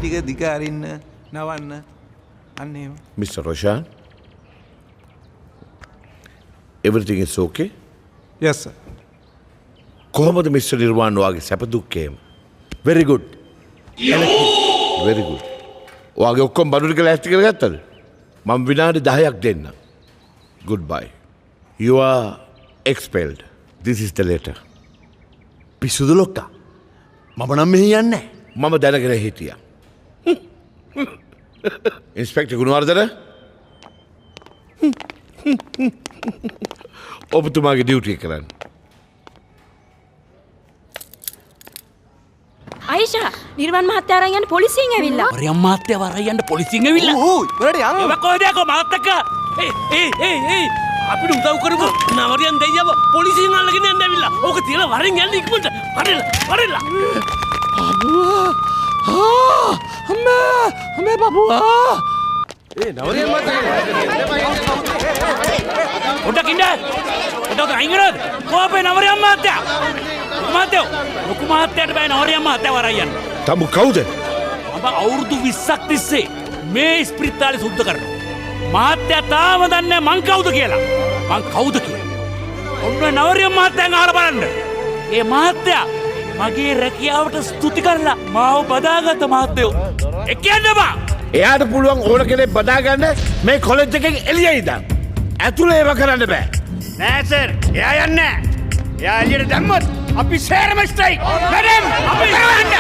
ටික දිග අරින්න නවන්න අන්න එහෙම. Mr. Roshan, everything is okay? Yes sir. කොහොමද Mr. නිර්වාණ වාගේ සැප දුක්කේම? Very good. Very good. වාගේ ඔක්කොම බඩු ටික ලෑස්ති කරගත්තද? මම විනාඩි 10ක් දෙන්න. Goodbye. You are expelled. This is the letter. පිසුදු ලොක්කා. මම නම් මෙහි යන්නේ නැහැ. මම දැනගෙන හිටියා. ඉන්ස්පෙක්ටර් ගුණවර්ධන ඔබතුමාගේ ඩියුටි එක කරන්න. අයිෂා නිර්වාණ මහත්තයා අරන් යන්න පොලිසියෙන් ඇවිල්ලා. වරියම් මහත්තයා වරන් යන්න පොලිසියෙන් ඇවිල්ලා. වැඩ යන්න. ඔබ කොහෙද යකෝ මාත් එක්ක? ඒ අපිට උදව් කරමු. නවරියන් දෙයියව පොලිසියෙන් අල්ලගෙන යන්න ඇවිල්ලා. ඕක තියලා වරෙන් යන්න ඉක්මනට. වරෙලා. අම්මේ බබුවා. ඒ නවරියන් මහත්තයා. පොඩක් ඉන්න. පොඩක් අයින් කරොත් කොහොමද නවරියන් මහත්තයා? ලොකු මහත්තයාට බෑ නවරියන් මහත්තයා වරන් යන්න. තඹු කවුද? ඔබ අවුරුදු 20ක් තිස්සේ මේ ස්පිරිතාලේ සුද්ධ කරනවා. මහත්තයා තාම දන්නේ මං කවුද කියලා. ඔන්න නවරියන් මහත්තයන් අහලා බලන්න. ඒ මහත්තයා මගේ රැකියාවට ස්තුති කරලා මාව බදාගත්ත මහත්තයෝ. ඒ කියන්න බා. එයාට පුළුවන් ඕන කෙනෙක් බදාගන්න මේ කොලෙජ් එකෙන් එළියේ ඉඳන්. ඇතුළේ ඒව කරන්න බෑ. නෑ සර්. එයා යන්නේ නෑ. එයා එළියට දැම්මොත් අපි සේරම ස්ට්‍රයික්. මැඩම් අපි කරවන්න.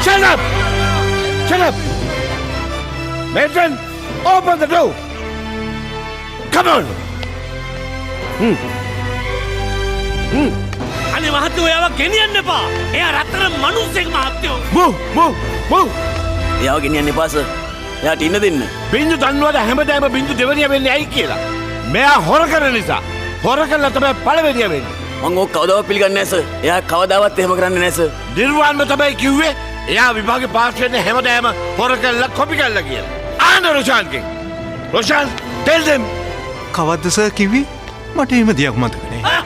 Shut up! Matron, open the door! Come on! අනේ මහත්තයෝ එයාව ගෙනියන්න එපා. එයා රත්තරන් මිනිස්සෙක් මහත්තයෝ. Move! එයාව ගෙනියන්න එපා සර්. එයාට ඉන්න දෙන්න. බින්දු දන්නවද හැමදාම බින්දු දෙවනිය වෙන්නේ ඇයි කියලා? මෙයා හොර කරන නිසා. හොර කළා තමයි පළවෙනිය වෙන්නේ. මං ඕක කවදාවත් පිළිගන්නේ නැහැ සර්. එයා කවදාවත් එහෙම කරන්නේ නැහැ සර්. නිර්වාණම තමයි කිව්වේ. එයා විභාගේ පාස් වෙන්නේ හැමදාම හොර කළා කොපි කළා කියලා. ආන රොෂාන්ගෙන්. Roshan, tell them. කවද්ද සර් කිව්වේ? මට එහෙම දෙයක් මතක නෑ.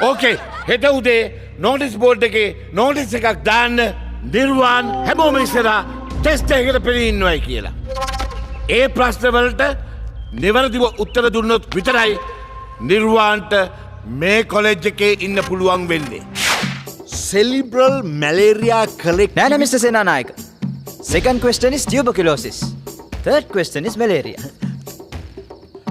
Okay. හෙට උදේ නෝටිස් බෝඩ් එකේ නෝටිස් එකක් දාන්න නිර්වාණ හැමෝම ඉස්සරහා ටෙස්ට් එකකට පෙනී ඉන්නවයි කියලා. ඒ ප්‍රශ්න වලට නිවැරදිව උත්තර දුන්නොත් විතරයි නිර්වාණට මේ කොලෙජ් එකේ ඉන්න පුළුවන් වෙන්නේ. Cerebral malaria correct. No, Mr. Senanayaka. Second question is tuberculosis. Third question is malaria.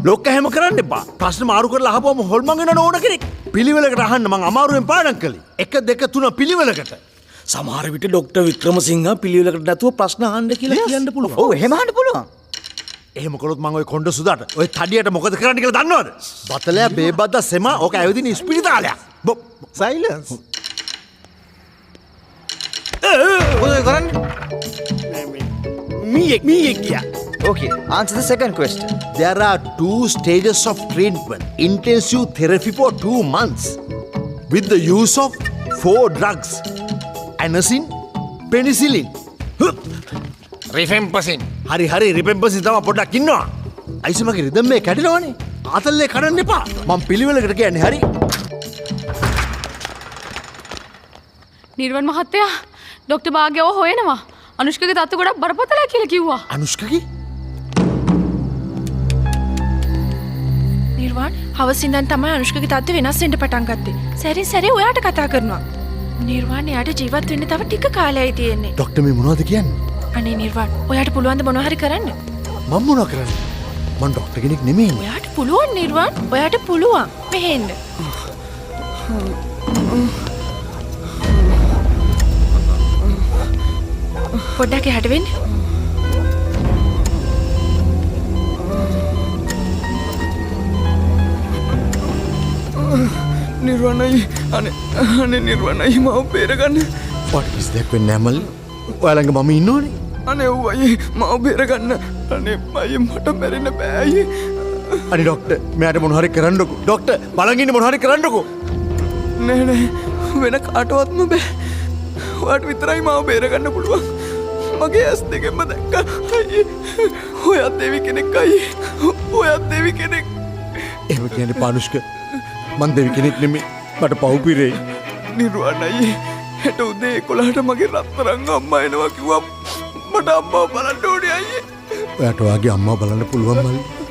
ලොක්ක හැම කරන්න එපා. ප්‍රශ්න මාරු කරලා අහපුවම හොල්මන් වෙනවන ඕන කෙනෙක්. පිළිවෙලකට අහන්න මං අමාරුවෙන් පාඩම් කළේ. 1 2 3 පිළිවෙලකට. සමහර විට ඩොක්ටර් වික්‍රමසිංහ පිළිවෙලකට නැතුව ප්‍රශ්න අහන්න කියලා කියන්න පුළුවන්. ඔව් එහෙම අහන්න පුළුවන්. එහෙම කළොත් මං ඔය කොණ්ඩ සුදාට ඔය තඩියට මොකද කරන්න කියලා දන්නවද? බතලයා බේබද්ද සෙම ඕක ඇවිදින ස්පිරිතාලයක්. සයිලන්ස්. මොකද කරන්නේ? මීයක් ගියා. Okay, answer the second question. There are 2 stages of treatment. Intensive therapy for 2 months with the use of 4 drugs. Anisine, penicillin. රිෆෙම්පසින්. හරි රිපෙම්පසින් තමයි පොඩ්ඩක් ඉන්නවා. අයිසි මගේ රිදම් මේ කැඩෙනවනේ. ආතල්ලේ කඩන්න එපා. මම පිළිවෙලකට කියන්නේ හරි. නිර්වාණ මහත්තයා ડોක්ටර් භාග්‍යව හොයනවා. අනුෂ්කගේ තත්ත්ව ගොඩක් බරපතලයි කියලා කිව්වා. අනුෂ්කගේ? නිර්වාණ හවස් ඉඳන් තමයි අනුෂ්කගේ තත්ත්ව වෙනස් වෙන්න පටන් ගත්තේ. සැරේ ඔයාට කතා කරනවා. නිර්වාණ එයාට ජීවත් වෙන්න තව ටික කාලයයි තියෙන්නේ. ડોක්ටර් මේ මොනවද කියන්නේ? අනේ නිර්වාණ ඔයාට පුළුවන් ද මොනවා හරි කරන්න? මම මොනවා කරන්නේ? මම ડોක්ටර් කෙනෙක් නෙමෙයි. ඔයාට පුළුවන් නිර්වාණ. ඔයාට පුළුවන්. මෙහෙන්න. පොඩ්ඩක් එහාට වෙන්න. නිර්වාණයි අනේ නිර්වාණයි මාව බේරගන්න. what is that when namal? ඔයාලඟ මම ඉන්නෝනේ. අනේ ඔව් අයියේ මාව බේරගන්න. අනේ අයියේ මට මැරෙන්න බෑ අයියේ. අනේ ડોක්ටර් මෙයාට මොන හරි කරන්නකෝ. ડોක්ටර් බලන් ඉන්න මොන හරි කරන්නකෝ. නෑ වෙන කාටවත්ම බෑ. ඔයාට විතරයි මාව බේරගන්න පුළුවන්. මගේ ඇස් දෙකෙන්ම දැක්කා. අයියේ ඔයත් දෙවි කෙනෙක් අයියේ. ඔයත් දෙවි කෙනෙක්. එහෙම කියන්නේ පානුෂ්ක මන් දෙවි කෙනෙක් නෙමෙයි මට පව්පිරේ. නිර්වාණ අයියේ හෙට උදේ 11ට මගේ රත්තරන් අම්මා එනවා කිව්වා. මට අම්මව බලන්න ඕනේ අයියේ. ඔයාට ඔයාගේ අම්මා බලන්න පුළුවන් මල්ලි.